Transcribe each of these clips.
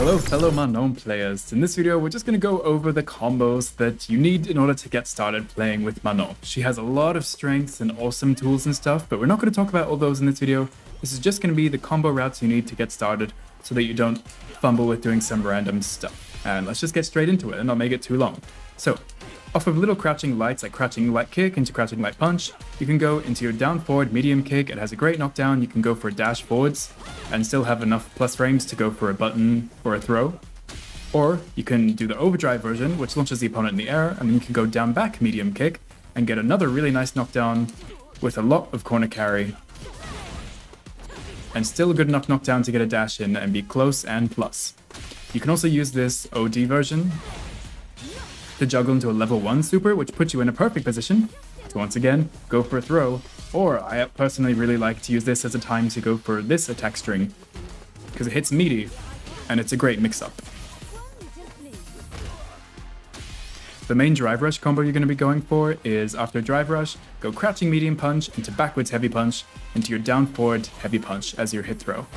Hello fellow Manon players. In this video we're just going to go over the combos that you need in order to get started playing with Manon. She has a lot of strengths and awesome tools and stuff, but we're not going to talk about all those in this video. This is just going to be the combo routes you need to get started so that you don't fumble with doing some random stuff. And let's just get straight into it and not make it too long. So, off of little crouching lights like crouching light kick into crouching light punch, you can go into your down forward medium kick. It has a great knockdown. You can go for dash forwards and still have enough plus frames to go for a button or a throw. Or you can do the overdrive version, which launches the opponent in the air, and then you can go down back medium kick and get another really nice knockdown with a lot of corner carry. And still a good enough knockdown to get a dash in and be close and plus. You can also use this OD version to juggle into a level 1 super, which puts you in a perfect position to once again go for a throw. Or I personally really like to use this as a time to go for this attack string, because it hits meaty and it's a great mix-up. The main drive rush combo you're going to be going for is after drive rush, go crouching medium punch into backwards heavy punch into your down forward heavy punch as your hit throw.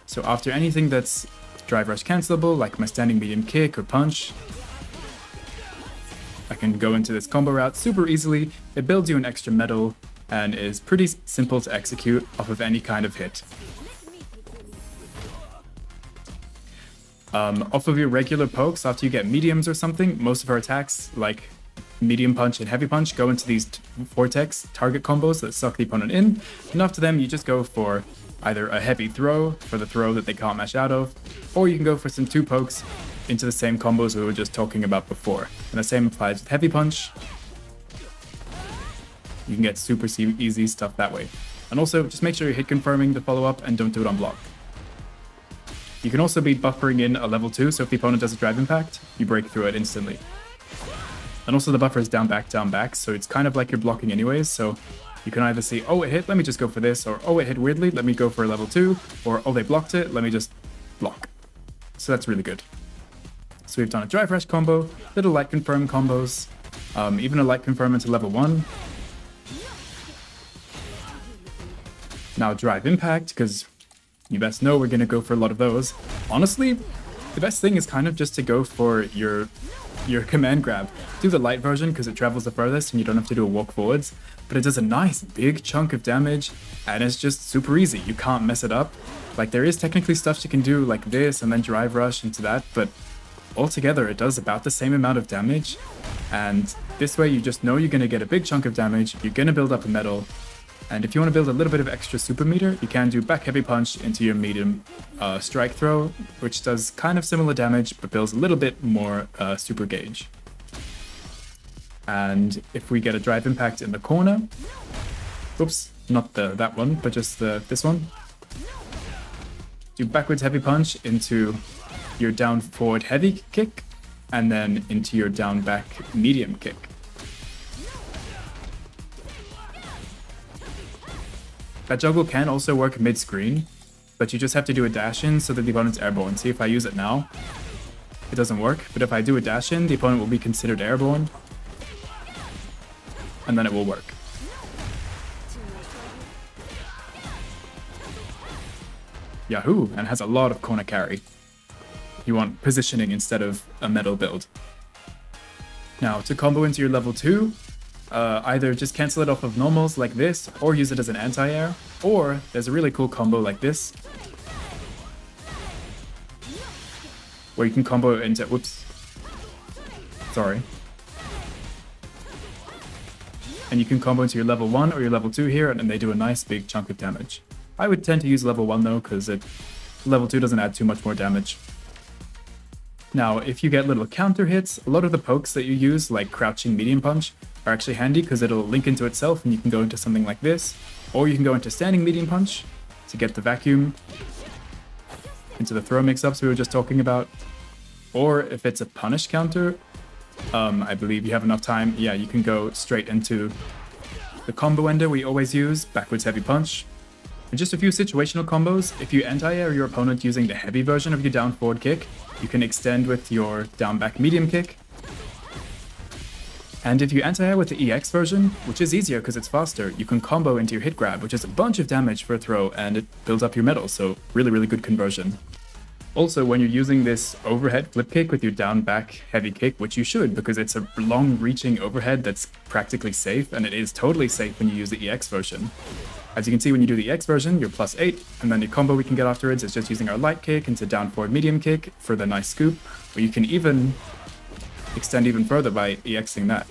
So after anything that's drive rush cancelable, like my standing medium kick or punch, I can go into this combo route super easily. It builds you an extra medal and is pretty simple to execute off of any kind of hit. Off of your regular pokes, after you get mediums or something, most of her attacks, like medium punch and heavy punch, go into these vortex target combos that suck the opponent in. And after them, you just go for either a heavy throw for the throw that they can't mash out of, or you can go for some 2 pokes into the same combos we were just talking about before. And the same applies with heavy punch. You can get super easy stuff that way. And also, just make sure you're hit confirming the follow-up and don't do it on block. You can also be buffering in a level 2, so if the opponent does a drive impact, you break through it instantly. And also the buffer is down, back, so it's kind of like you're blocking anyways, so you can either see, oh, it hit, let me just go for this, or oh, it hit weirdly, let me go for a level 2, or oh, they blocked it, let me just block. So that's really good. So we've done a drive rush combo, little light confirm combos, even a light confirm into level 1. Now drive impact, because you best know we're going to go for a lot of those. Honestly, the best thing is kind of just to go for your command grab. Do the light version because it travels the furthest and you don't have to do a walk forwards, but it does a nice big chunk of damage and it's just super easy. You can't mess it up. Like, there is technically stuff you can do like this and then drive rush into that, but altogether it does about the same amount of damage, and this way you just know you're going to get a big chunk of damage, you're going to build up a medal, and if you want to build a little bit of extra super meter, you can do back heavy punch into your medium strike throw, which does kind of similar damage but builds a little bit more super gauge. And if we get a drive impact in the corner, oops, not that one, but just this one, do backwards heavy punch into your down forward heavy kick, and then into your down back medium kick. That juggle can also work mid-screen, but you just have to do a dash in so that the opponent's airborne. See, if I use it now, it doesn't work, but if I do a dash in, the opponent will be considered airborne, and then it will work. Yahoo! And has a lot of corner carry. You want positioning instead of a metal build. Now, to combo into your level 2, either just cancel it off of normals like this, or use it as an anti-air, or there's a really cool combo like this, where you can combo into, whoops, sorry. And you can combo into your level 1 or your level 2 here, and they do a nice big chunk of damage. I would tend to use level 1 though, because level 2 doesn't add too much more damage. Now, if you get little counter hits, a lot of the pokes that you use, like crouching medium punch, are actually handy because it'll link into itself and you can go into something like this, or you can go into standing medium punch to get the vacuum into the throw mix-ups we were just talking about. Or if it's a punish counter, I believe you have enough time, yeah, you can go straight into the combo ender we always use, backwards heavy punch. And just a few situational combos, if you anti-air your opponent using the heavy version of your down forward kick, you can extend with your down back medium kick. And if you anti-air with the EX version, which is easier because it's faster, you can combo into your hit grab, which is a bunch of damage for a throw and it builds up your medal, so really, really good conversion. Also, when you're using this overhead flip kick with your down back heavy kick, which you should because it's a long reaching overhead that's practically safe, and it is totally safe when you use the EX version. As you can see, when you do the EX version, you're +8, and then the combo we can get afterwards is just using our light kick into down forward medium kick for the nice scoop, or you can even extend even further by EXing that.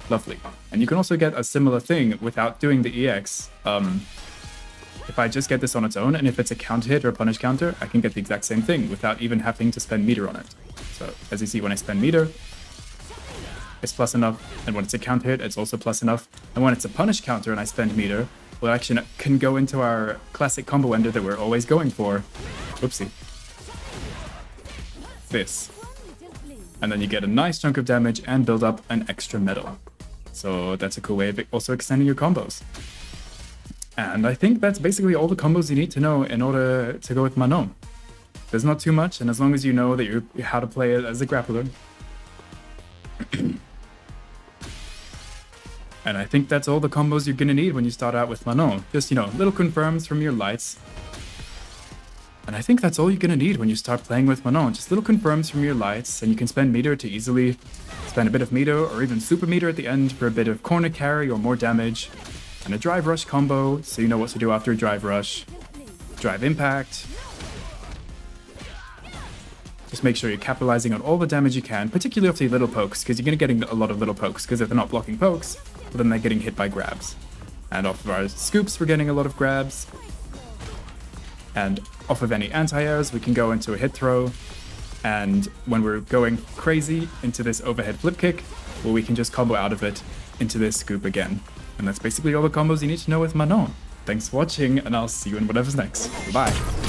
Lovely. And you can also get a similar thing without doing the EX. If I just get this on its own, and if it's a counter hit or a punish counter, I can get the exact same thing without even having to spend meter on it. So, as you see, when I spend meter, it's plus enough, and when it's a counter hit, it's also plus enough. And when it's a punish counter and I spend meter, well, actually can go into our classic combo ender that we're always going for. Oopsie. This. And then you get a nice chunk of damage and build up an extra metal. So that's a cool way of also extending your combos. And I think that's basically all the combos you need to know in order to go with Manon. There's not too much, and as long as you know that you're how to play it as a grappler. And I think that's all the combos you're gonna need when you start out with Manon. Just, little confirms from your lights. And I think that's all you're gonna need when you start playing with Manon. Just little confirms from your lights, and you can spend meter to easily spend a bit of meter, or even super meter at the end for a bit of corner carry or more damage. And a drive rush combo, so you know what to do after a drive rush. Drive impact. Just make sure you're capitalizing on all the damage you can, particularly off the little pokes, because you're going to get a lot of little pokes, because if they're not blocking pokes, well, then they're getting hit by grabs. And off of our scoops, we're getting a lot of grabs. And off of any anti-airs, we can go into a hit throw. And when we're going crazy into this overhead flip kick, well, we can just combo out of it into this scoop again. And that's basically all the combos you need to know with Manon. Thanks for watching, and I'll see you in whatever's next. Bye!